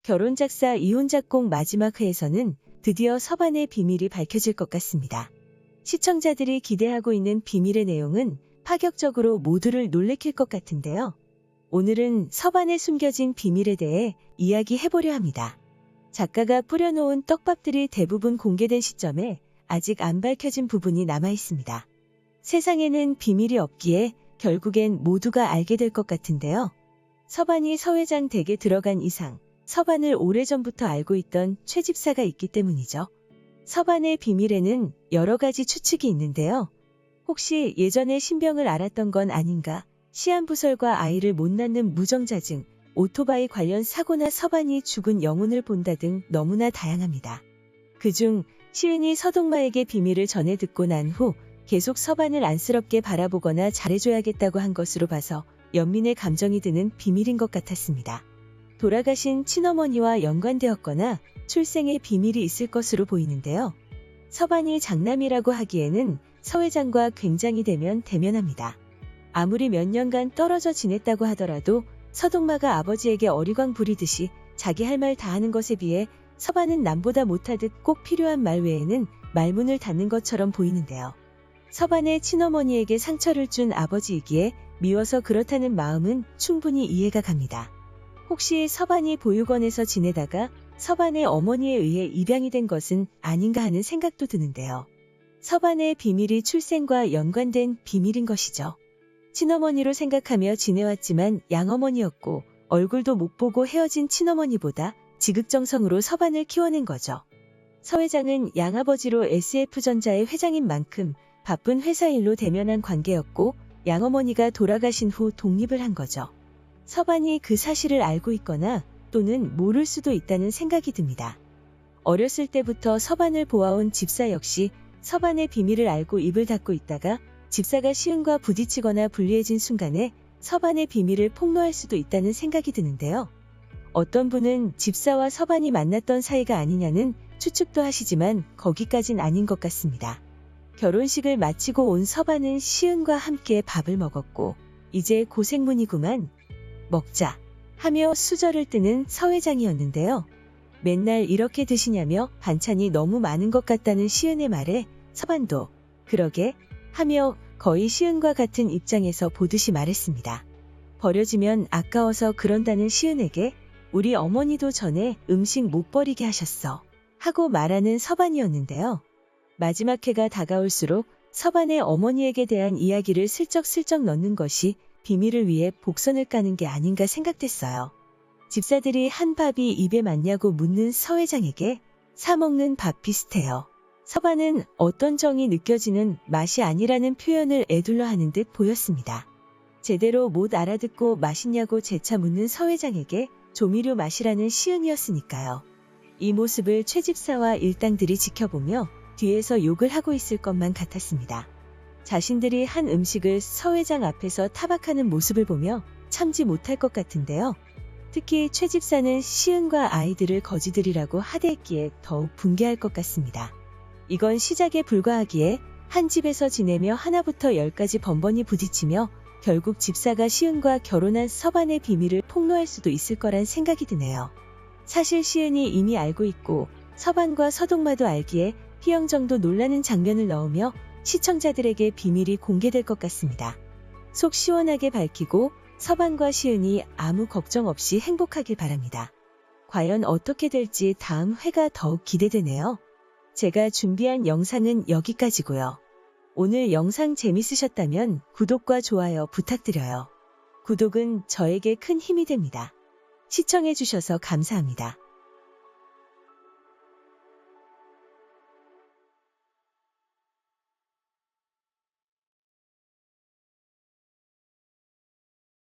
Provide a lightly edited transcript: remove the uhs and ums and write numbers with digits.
결혼작사 이혼작곡 마지막 회에서는 드디어 서반의 비밀이 밝혀질 것 같습니다. 시청자들이 기대하고 있는 비밀의 내용은 파격적으로 모두를 놀래킬 것 같은데요. 오늘은 서반에 숨겨진 비밀에 대해 이야기해보려 합니다. 작가가 뿌려놓은 떡밥들이 대부분 공개된 시점에 아직 안 밝혀진 부분이 남아있습니다. 세상에는 비밀이 없기에 결국엔 모두가 알게 될 것 같은데요. 서반이 서 회장 댁에 들어간 이상, 서반을 오래전부터 알고 있던 최 집사가 있기 때문이죠. 서반의 비밀에는 여러 가지 추측이 있는데요. 혹시 예전에 신병을 알았던 건 아닌가? 시한부설과 아이를 못 낳는 무정자증, 오토바이 관련 사고나 서반이 죽은 영혼을 본다 등 너무나 다양합니다. 그중 시은이 서동마에게 비밀을 전해 듣고 난 후 계속 서반을 안쓰럽게 바라보거나 잘해줘야겠다고 한 것으로 봐서 연민의 감정이 드는 비밀인 것 같았습니다. 돌아가신 친어머니와 연관되었거나 출생의 비밀이 있을 것으로 보이는데요. 서반이 장남이라고 하기에는 서 회장과 굉장히 대면합니다. 아무리 몇 년간 떨어져 지냈다고 하더라도 서동마가 아버지에게 어리광 부리듯이 자기 할 말 다 하는 것에 비해 서반은 남보다 못하듯 꼭 필요한 말 외에는 말문을 닫는 것처럼 보이는데요. 서반의 친어머니에게 상처를 준 아버지이기에 미워서 그렇다는 마음은 충분히 이해가 갑니다. 혹시 서반이 보육원에서 지내다가 서반의 어머니에 의해 입양이 된 것은 아닌가 하는 생각도 드는데요. 서반의 비밀이 출생과 연관된 비밀인 것이죠. 친어머니로 생각하며 지내왔지만 양어머니였고 얼굴도 못 보고 헤어진 친어머니보다 지극정성으로 서반을 키워낸 거죠. 서 회장은 양아버지로 SF전자의 회장인 만큼 바쁜 회사 일로 대면한 관계였고 양어머니가 돌아가신 후 독립을 한 거죠. 서반이 그 사실을 알고 있거나 또는 모를 수도 있다는 생각이 듭니다. 어렸을 때부터 서반을 보아온 집사 역시 서반의 비밀을 알고 입을 닫고 있다가 집사가 시은과 부딪히거나 불리해진 순간에 서반의 비밀을 폭로할 수도 있다는 생각이 드는데요. 어떤 분은 집사와 서반이 만났던 사이가 아니냐는 추측도 하시지만 거기까진 아닌 것 같습니다. 결혼식을 마치고 온 서반은 시은과 함께 밥을 먹었고 이제 고생문이구만 먹자 하며 수저를 뜨는 서 회장이었는데요. 맨날 이렇게 드시냐며 반찬이 너무 많은 것 같다는 시은의 말에 서반도 그러게 하며 거의 시은과 같은 입장에서 보듯이 말했습니다. 버려지면 아까워서 그런다는 시은에게 우리 어머니도 전에 음식 못 버리게 하셨어 하고 말하는 서반이었는데요. 마지막 회가 다가올수록 서반의 어머니에게 대한 이야기를 슬쩍슬쩍 넣는 것이 비밀을 위해 복선을 까는 게 아닌가 생각됐어요. 집사들이 한 밥이 입에 맞냐고 묻는 서 회장에게 사 먹는 밥 비슷해요. 서반은 어떤 정이 느껴지는 맛이 아니라는 표현을 에둘러 하는 듯 보였습니다. 제대로 못 알아듣고 맛있냐고 재차 묻는 서 회장에게 조미료 맛이라는 시은이었으니까요. 이 모습을 최 집사와 일당들이 지켜보며 뒤에서 욕을 하고 있을 것만 같았습니다. 자신들이 한 음식을 서 회장 앞에서 타박하는 모습을 보며 참지 못할 것 같은데요. 특히 최 집사는 시은과 아이들을 거지들이라고 하대했기에 더욱 분개할 것 같습니다. 이건 시작에 불과하기에 한 집에서 지내며 하나부터 열까지 번번이 부딪히며 결국 집사가 시은과 결혼한 서반의 비밀을 폭로할 수도 있을 거란 생각이 드네요. 사실 시은이 이미 알고 있고 서반과 서동마도 알기에 희영정도 놀라는 장면을 넣으며 시청자들에게 비밀이 공개될 것 같습니다. 속 시원하게 밝히고 서반과 시은이 아무 걱정 없이 행복하길 바랍니다. 과연 어떻게 될지 다음 회가 더욱 기대되네요. 제가 준비한 영상은 여기까지고요. 오늘 영상 재밌으셨다면 구독과 좋아요 부탁드려요. 구독은 저에게 큰 힘이 됩니다. 시청해주셔서 감사합니다.